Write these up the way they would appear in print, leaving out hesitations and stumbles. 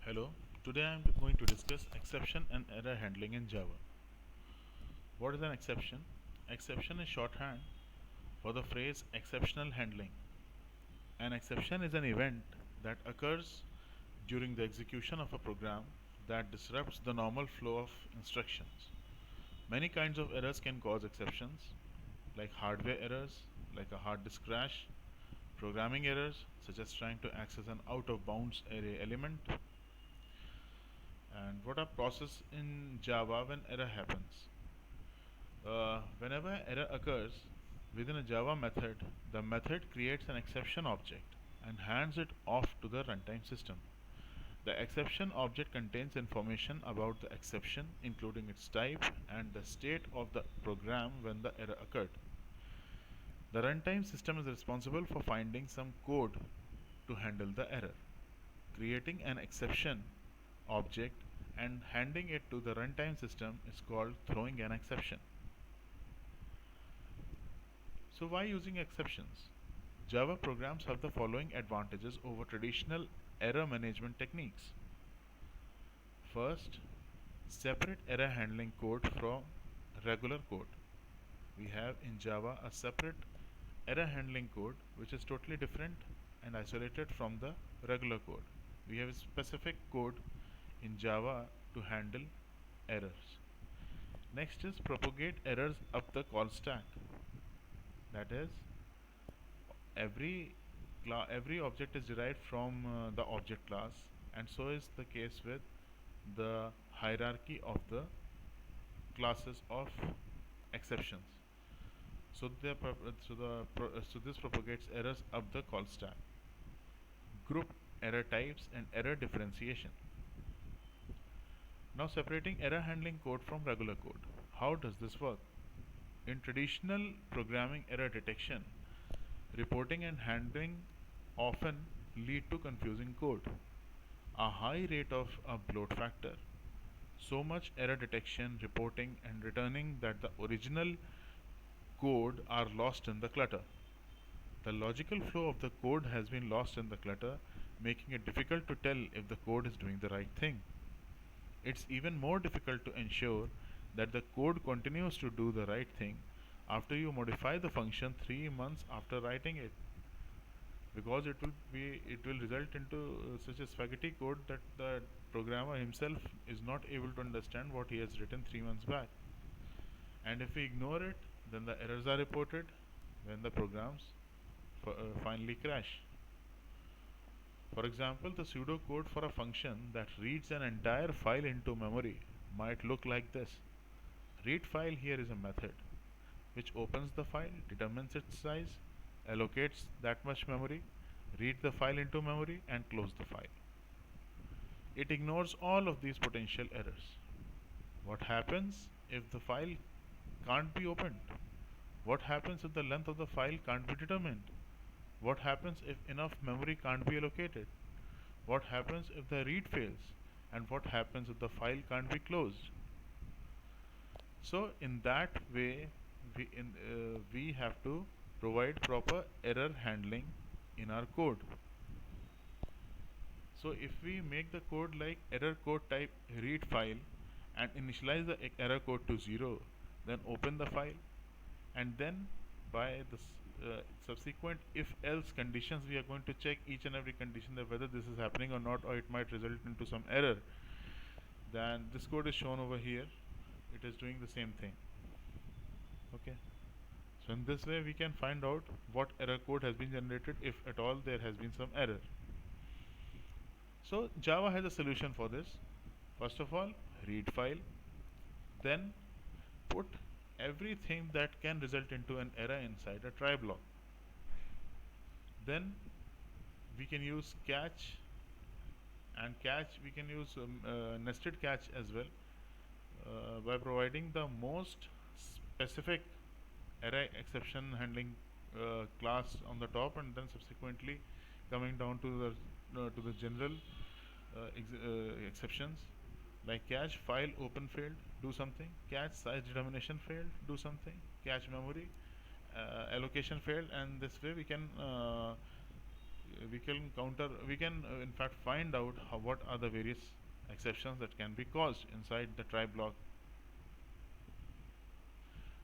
Hello, today I am going to discuss exception and error handling in Java. What is an exception? Exception is shorthand for the phrase exceptional handling. An exception is an event that occurs during the execution of a program that disrupts the normal flow of instructions. Many kinds of errors can cause exceptions, like hardware errors, like a hard disk crash, programming errors, such as trying to access an out of bounds array element, and what are process in Java when error happens. Whenever error occurs within a Java method, the method creates an exception object and hands it off to the runtime system. The exception object contains information about the exception, including its type and the state of the program when the error occurred. The runtime system is responsible for finding some code to handle the error. Creating an exception object and handing it to the runtime system is called throwing an exception. So why using exceptions? Java programs have the following advantages over traditional error management techniques. First, separate error handling code from regular code. We have in Java a separate error handling code which is totally different and isolated from the regular code. We have a specific code in Java to handle errors. Next is propagate errors up the call stack. That is, every object is derived from the object class, and so is the case with the hierarchy of the classes of exceptions. So this propagates errors up the call stack. Group error types and error differentiation. Now separating error handling code from regular code. How does this work? In traditional programming, error detection, reporting and handling often lead to confusing code, a high rate of a bloat factor, so much error detection, reporting, and returning that the original code are lost in the clutter. The logical flow of the code has been lost in the clutter, making it difficult to tell if the code is doing the right thing. It's even more difficult to ensure that the code continues to do the right thing after you modify the function 3 months after writing it, because it will result into such a spaghetti code that the programmer himself is not able to understand what he has written 3 months back. And if we ignore it, then the errors are reported when the programs finally crash. For example, the pseudocode for a function that reads an entire file into memory might look like this. Read file here is a method which opens the file, determines its size, allocates that much memory, read the file into memory, and close the file. It ignores all of these potential errors. What happens if the file can't be opened? What happens if the length of the file can't be determined? What happens if enough memory can't be allocated? What happens if the read fails? And what happens if the file can't be closed? So in that way, we have to provide proper error handling in our code. So if we make the code like error code type read file and initialize the error code to 0, then open the file, and then by the subsequent if else conditions, we are going to check each and every condition that whether this is happening or not, or it might result into some error. Then this code is shown over here, it is doing the same thing. Okay, so in this way we can find out what error code has been generated if at all there has been some error. So Java has a solution for this. First of all, read file, then put everything that can result into an error inside a try block. Then we can use catch, and catch we can use nested catch as well, by providing the most specific array exception handling class on the top, and then subsequently coming down to the general exceptions, like catch file open failed, do something, catch size determination failed, do something, catch memory allocation failed, and this way we can we can in fact find out what are the various exceptions that can be caused inside the try block.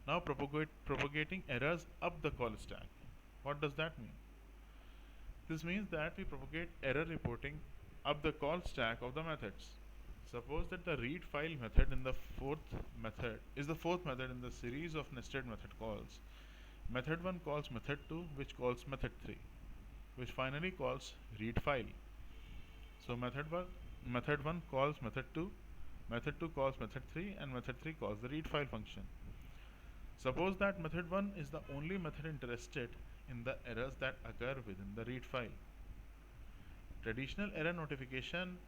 Now propagating errors up the call stack. What does that mean? This means that we propagate error reporting up the call stack of the methods. Suppose that the read file method in the fourth method is the fourth method in the series of nested method calls. Method 1 calls method 2, which calls method 3, which finally calls read file. So method 1 calls method 2 calls method 3, and method 3 calls the read file function. Suppose that method 1 is the only method interested in the errors that occur within the read file. Traditional error notification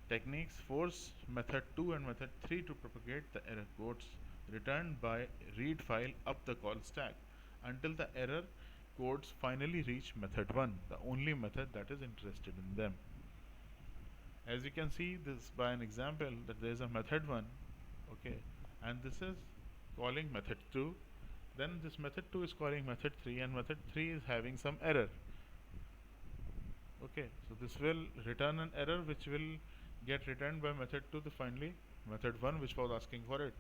techniques force method 2 and method 3 to propagate the error codes returned by read file up the call stack until the error codes finally reach method 1, the only method that is interested in them. As you can see this by an example, that there is a method 1, okay, and this is calling method 2, then this method 2 is calling method 3, and method 3 is having some error. Okay, so this will return an error which will get returned by method 2 to finally method 1, which was asking for it.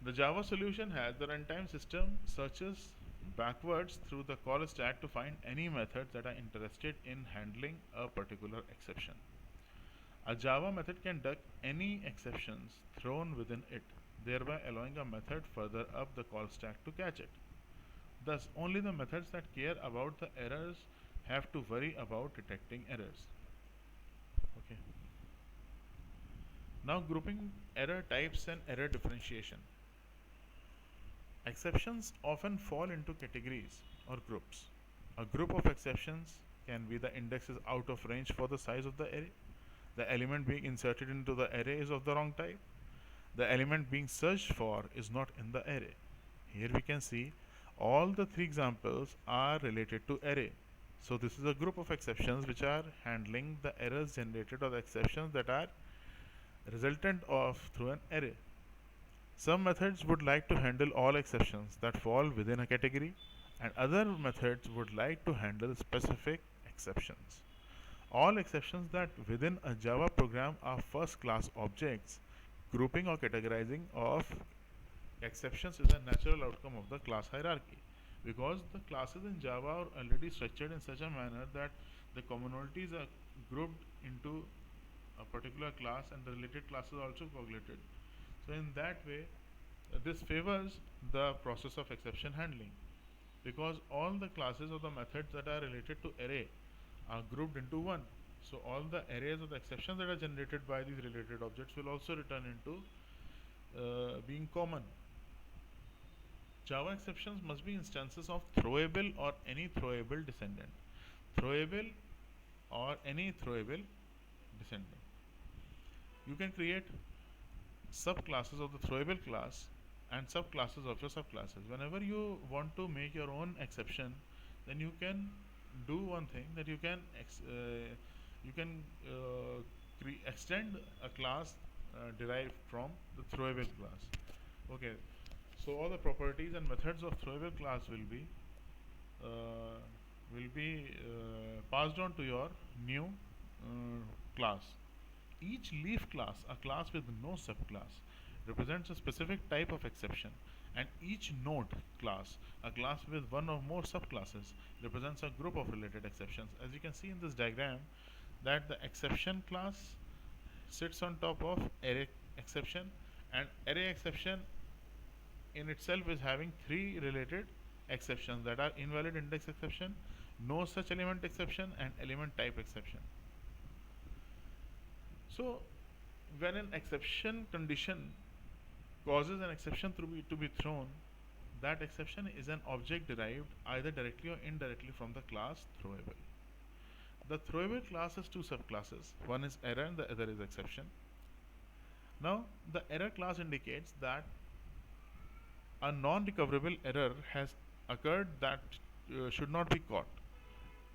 The Java solution has the runtime system searches backwards through the call stack to find any methods that are interested in handling a particular exception. A Java method can duck any exceptions thrown within it, thereby allowing a method further up the call stack to catch it. Thus, only the methods that care about the errors have to worry about detecting errors. Okay. Now grouping error types and error differentiation. Exceptions often fall into categories or groups. A group of exceptions can be the index is out of range for the size of the array, the element being inserted into the array is of the wrong type, the element being searched for is not in the array. Here we can see all the three examples are related to array. So this is a group of exceptions which are handling the errors generated or the exceptions that are resultant of through an array. Some methods would like to handle all exceptions that fall within a category, and other methods would like to handle specific exceptions. All exceptions that within a Java program are first class objects. Grouping or categorizing of exceptions is a natural outcome of the class hierarchy, because the classes in Java are already structured in such a manner that the commonalities are grouped into a particular class and the related classes are also correlated. So in that way, this favors the process of exception handling, because all the classes or the methods that are related to array are grouped into one. So all the arrays of the exceptions that are generated by these related objects will also return into being common. Java exceptions must be instances of throwable or any throwable descendant. Throwable or any throwable descendant. You can create subclasses of the throwable class and subclasses of your subclasses. Whenever you want to make your own exception, then you can do one thing, that you can extend a class derived from the throwable class. Okay, so all the properties and methods of throwable class will be passed on to your new class. Each leaf class, a class with no subclass, represents a specific type of exception, and each node class, a class with one or more subclasses, represents a group of related exceptions. As you can see in this diagram, that the exception class sits on top of array exception, and array exception in itself is having three related exceptions, that are invalid index exception, no such element exception, and element type exception. So when an exception condition causes an exception to be thrown, that exception is an object derived either directly or indirectly from the class throwable. The throwable class has two subclasses. One is error and the other is exception. Now the error class indicates that a non-recoverable error has occurred that should not be caught,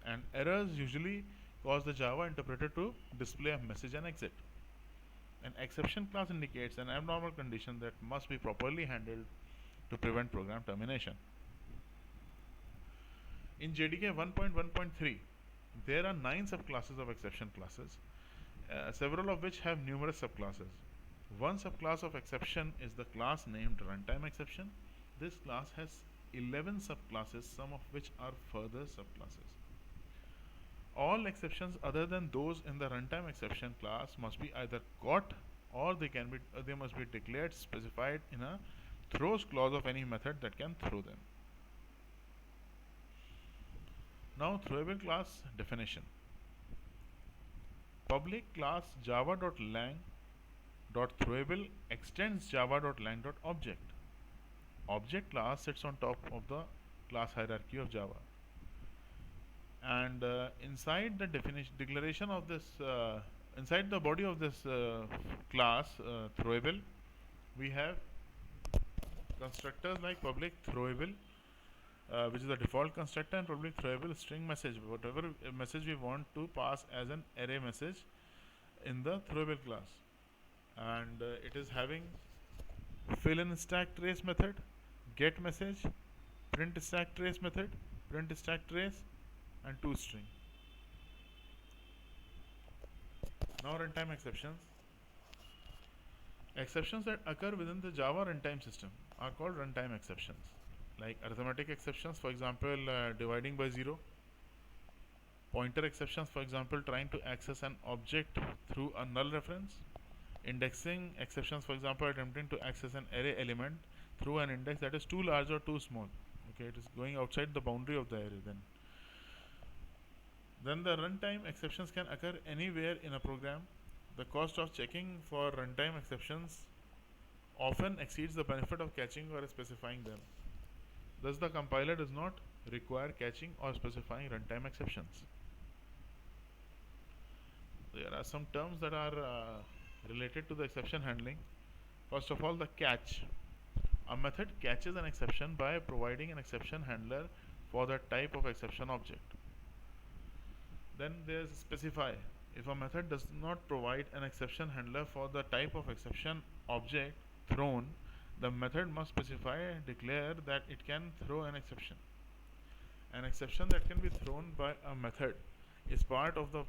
and errors usually cause the Java interpreter to display a message and exit. An exception class indicates an abnormal condition that must be properly handled to prevent program termination. In JDK 1.1.3, there are 9 subclasses of exception classes, several of which have numerous subclasses. One subclass of exception is the class named runtime exception. This class has 11 subclasses, some of which are further subclasses. All exceptions other than those in the runtime exception class must be either caught or they must be declared specified in a throws clause of any method that can throw them. Now, throwable class definition. Public class java.lang.throwable extends java.lang.object. Object class sits on top of the class hierarchy of Java. And inside the declaration of this, inside the body of this class throwable, we have constructors like public throwable, which is the default constructor, and public throwable string message, whatever message we want to pass as an array message in the throwable class. And it is having fill in stack trace method, get message, print stack trace method, print stack trace, and toString. Now, runtime exceptions. Exceptions that occur within the Java runtime system are called runtime exceptions, like arithmetic exceptions, for example, dividing by 0, pointer exceptions, for example, trying to access an object through a null reference, indexing exceptions, for example, attempting to access an array element through an index that is too large or too small. Okay, it is going outside the boundary of the array. Then the runtime exceptions can occur anywhere in a program. The cost of checking for runtime exceptions often exceeds the benefit of catching or specifying them. Thus, the compiler does not require catching or specifying runtime exceptions. There are some terms that are related to the exception handling. First of all, the catch. A method catches an exception by providing an exception handler for the type of exception object. Then there is specify. If a method does not provide an exception handler for the type of exception object thrown, the method must declare that it can throw an exception. An exception that can be thrown by a method is part of the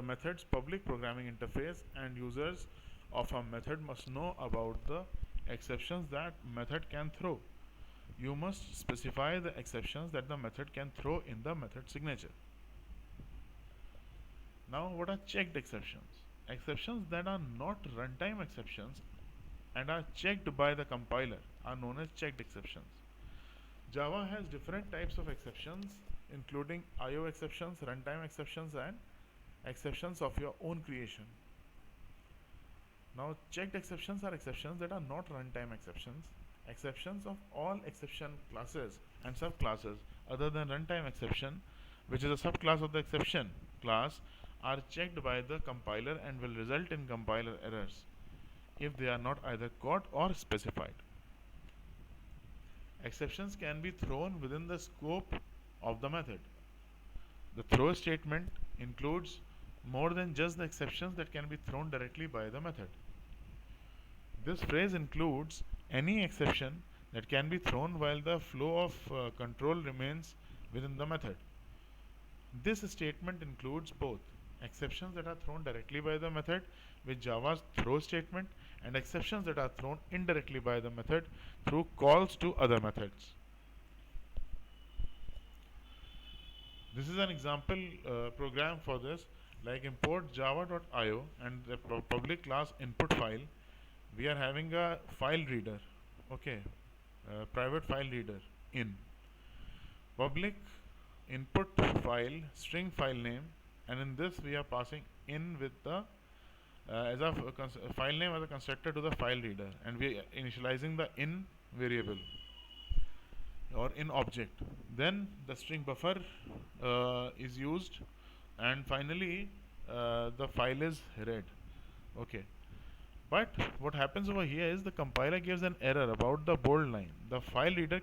method's public programming interface, and users of a method must know about the exceptions that method can throw. You must specify the exceptions that the method can throw in the method signature. Now, what are checked exceptions? Exceptions that are not runtime exceptions and are checked by the compiler are known as checked exceptions. Java has different types of exceptions, including IO exceptions, runtime exceptions, and exceptions of your own creation. Now, checked exceptions are exceptions that are not runtime exceptions. Exceptions of all exception classes and subclasses other than runtime exception, which is a subclass of the exception class, are checked by the compiler and will result in compiler errors if they are not either caught or specified. Exceptions can be thrown within the scope of the method. The throw statement includes more than just the exceptions that can be thrown directly by the method. This phrase includes any exception that can be thrown while the flow of control remains within the method. This statement includes both exceptions that are thrown directly by the method with Java's throw statement and exceptions that are thrown indirectly by the method through calls to other methods. This is an example program for this, like import java.io and the public class input file. We are having a file reader, okay, private file reader in public input file string file name, and in this we are passing in with the as a file name as a constructor to the file reader, and we are initializing the in variable or in object. Then the string buffer is used, and finally the file is read. Okay, but what happens over here is the compiler gives an error about the bold line. The file reader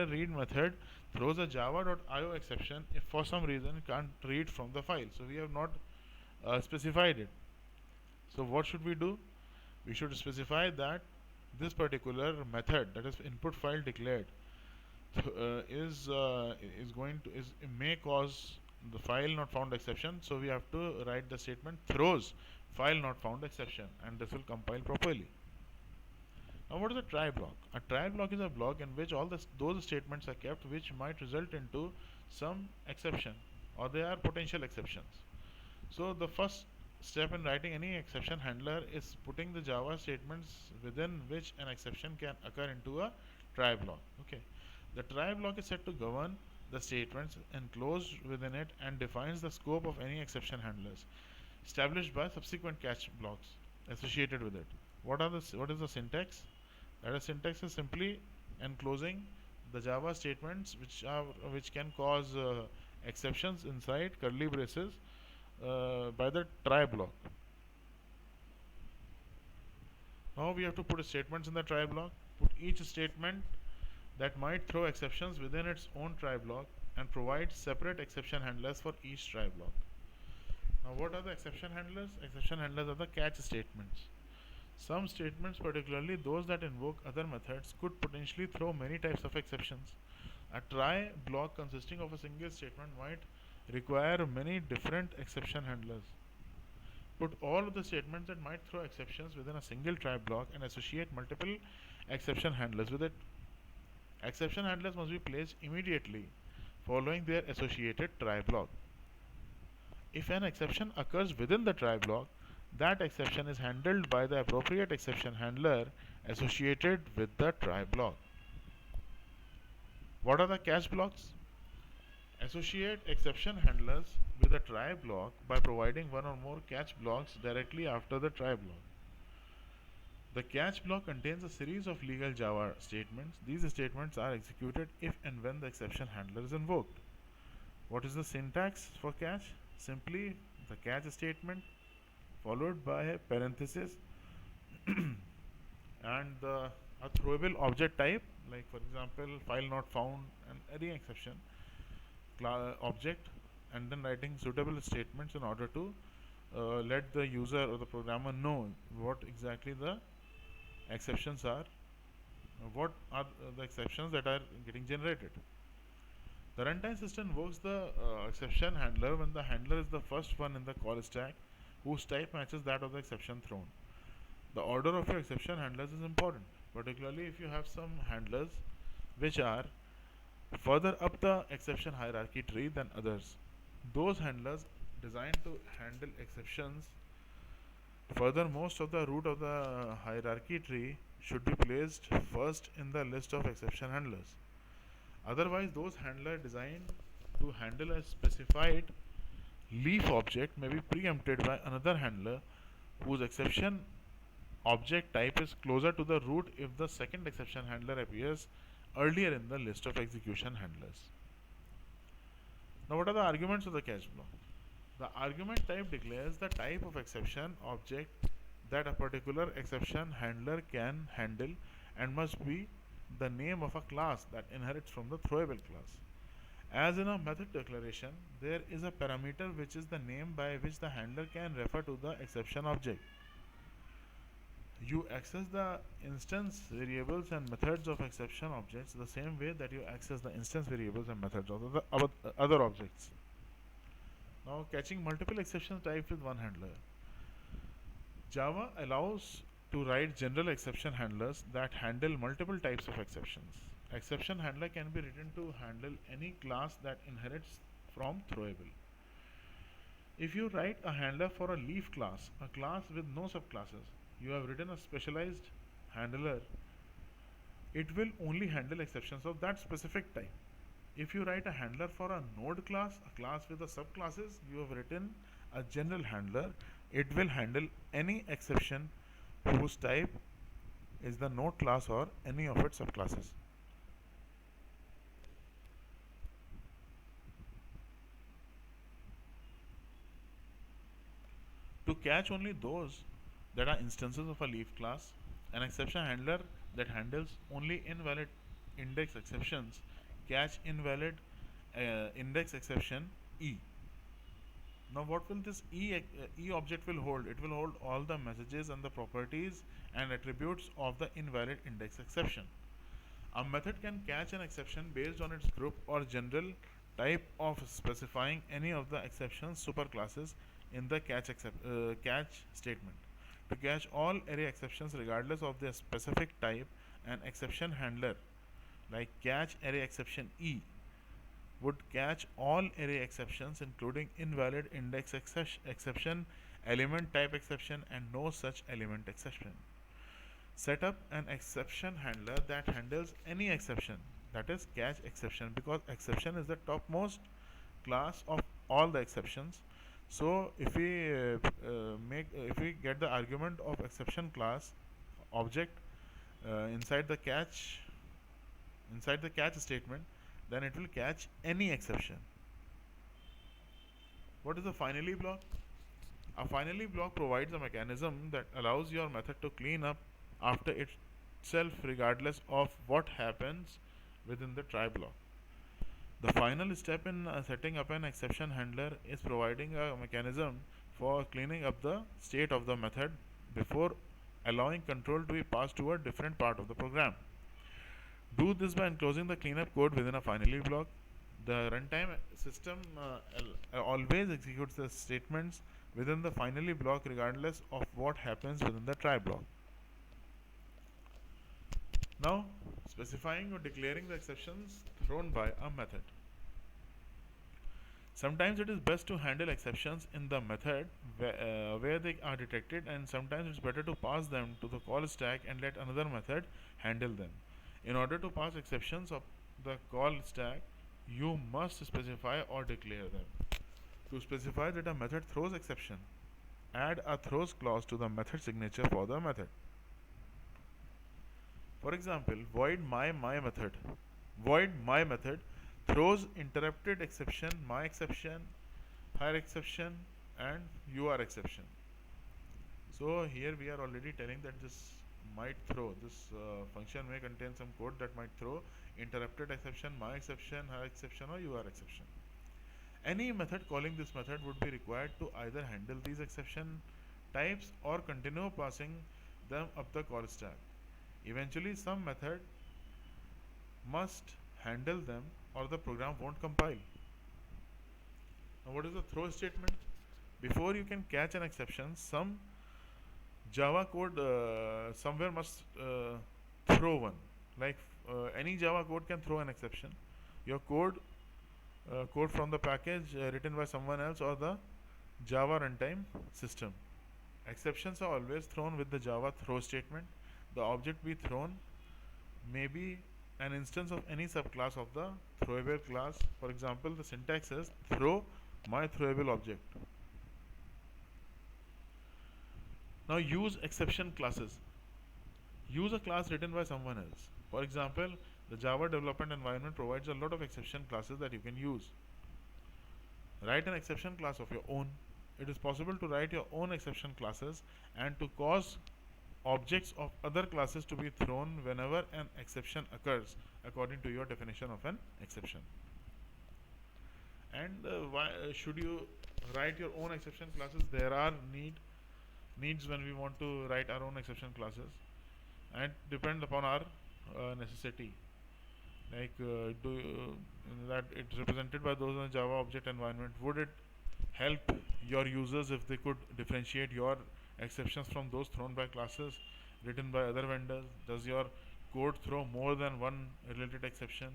read method throws a java.io exception if for some reason it can't read from the file. So we have not specified it. So what should we do? We should specify that this particular method, that is input file declared, is going to is may cause the file not found exception. So we have to write the statement throws file not found exception, and this will compile properly. Now, what is a try block? A try block is a block in which all those statements are kept which might result into some exception, or they are potential exceptions. So the first step in writing any exception handler is putting the Java statements within which an exception can occur into a try block. Okay, the try block is set to govern the statements enclosed within it and defines the scope of any exception handlers established by subsequent catch blocks associated with it. What is the syntax? That is, syntax is simply enclosing the Java statements which can cause exceptions inside curly braces by the try block. Now we have to put statements in the try block. Put each statement that might throw exceptions within its own try block and provide separate exception handlers for each try block. Now, what are the exception handlers? Exception handlers are the catch statements. Some statements, particularly those that invoke other methods, could potentially throw many types of exceptions. A try block consisting of a single statement might require many different exception handlers. Put all of the statements that might throw exceptions within a single try block and associate multiple exception handlers with it. Exception handlers must be placed immediately following their associated try block. If an exception occurs within the try block, that exception is handled by the appropriate exception handler associated with the try block. What are the catch blocks? Associate exception handlers with a try block by providing one or more catch blocks directly after the try block. The catch block contains a series of legal Java statements. These statements are executed if and when the exception handler is invoked. What is the syntax for catch? Simply the catch statement followed by a parenthesis and a throwable object type, like for example file not found and any exception object, and then writing suitable statements in order to let the user or the programmer know what exactly the exceptions are, what are the exceptions that are getting generated. The runtime system invokes the exception handler when the handler is the first one in the call stack whose type matches that of the exception thrown. The order of your exception handlers is important, particularly if you have some handlers which are further up the exception hierarchy tree than others. Those handlers designed to handle exceptions further most of the root of the hierarchy tree should be placed first in the list of exception handlers. Otherwise, those handlers designed to handle a specified leaf object may be preempted by another handler whose exception object type is closer to the root if the second exception handler appears earlier in the list of execution handlers. Now, what are the arguments of the catch block? The argument type declares the type of exception object that a particular exception handler can handle and must be the name of a class that inherits from the throwable class. As in a method declaration, there is a parameter which is the name by which the handler can refer to the exception object. You access the instance variables and methods of exception objects the same way that you access the instance variables and methods of the other objects. Now, catching multiple exception types with one handler. Java allows to write general exception handlers that handle multiple types of exceptions. Exception handler can be written to handle any class that inherits from throwable. If you write a handler for a leaf class, a class with no subclasses, you have written a specialized handler. It will only handle exceptions of that specific type. If you write a handler for a node class, a class with the subclasses, you have written a general handler. It will handle any exception whose type is the node class or any of its subclasses. To catch only those that are instances of a leaf class, an exception handler that handles only invalid index exceptions catch invalid index exception E. Now, what will this E object will hold? It will hold all the messages and the properties and attributes of the invalid index exception. A method can catch an exception based on its group or general type of specifying any of the exceptions superclasses in the catch statement. To catch all array exceptions regardless of their specific type, an exception handler like catch array exception E would catch all array exceptions including invalid index exception, element type exception, and no such element exception. Set up an exception handler that handles any exception, that is catch exception, because exception is the topmost class of all the exceptions. So if we get the argument of exception class object inside the catch statement, then it will catch any exception. What is a finally block? A finally block provides a mechanism that allows your method to clean up after itself regardless of what happens within the try block. The final step in setting up an exception handler is providing a mechanism for cleaning up the state of the method before allowing control to be passed to a different part of the program. Do this by enclosing the cleanup code within a finally block. The runtime system always executes the statements within the finally block regardless of what happens within the try block. Now, specifying or declaring the exceptions thrown by a method. Sometimes it is best to handle exceptions in the method where they are detected, and sometimes it's better to pass them to the call stack and let another method handle them. In order to pass exceptions of the call stack, you must specify or declare them. To specify that a method throws exception, add a throws clause to the method signature for the method. For example, void my method. Void my method throws interrupted exception, my exception, her exception, and your exception. So here we are already telling that this function may contain some code that might throw interrupted exception, my exception, her exception, or your exception. Any method calling this method would be required to either handle these exception types or continue passing them up the call stack. Eventually, some method must handle them or the program won't compile. Now, what is the throw statement? Before you can catch an exception, some Java code somewhere must throw one. Like any Java code can throw an exception. Your code from the package written by someone else or the Java runtime system. Exceptions are always thrown with the Java throw statement. The object be thrown may be an instance of any subclass of the throwable class. For example, the syntax is throw my throwable object. Now use exception classes. Use a class written by someone else. For example, the Java development environment provides a lot of exception classes that you can use. Write an exception class of your own. It is possible to write your own exception classes and to cause objects of other classes to be thrown whenever an exception occurs according to your definition of an exception. And why should you write your own exception classes? There are needs when we want to write our own exception classes, and depend upon our necessity. Like that it's represented by those in the Java object environment. Would it help your users if they could differentiate your exceptions from those thrown by classes written by other vendors? Does your code throw more than one related exception?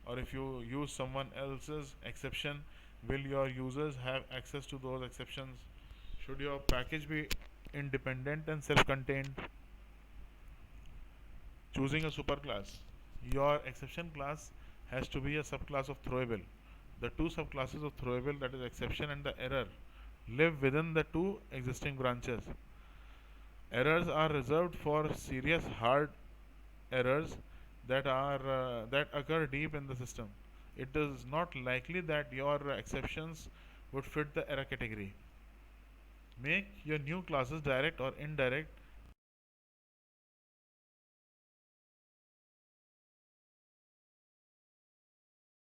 Or if you use someone else's exception, will your users have access to those exceptions? Should your package be independent and self-contained? Choosing a superclass. Your exception class has to be a subclass of throwable. The two subclasses of throwable, that is exception and the error, live within the two existing branches. Errors are reserved for serious hard errors that occur deep in the system. It is not likely that your exceptions would fit the error category. Make your new classes direct or indirect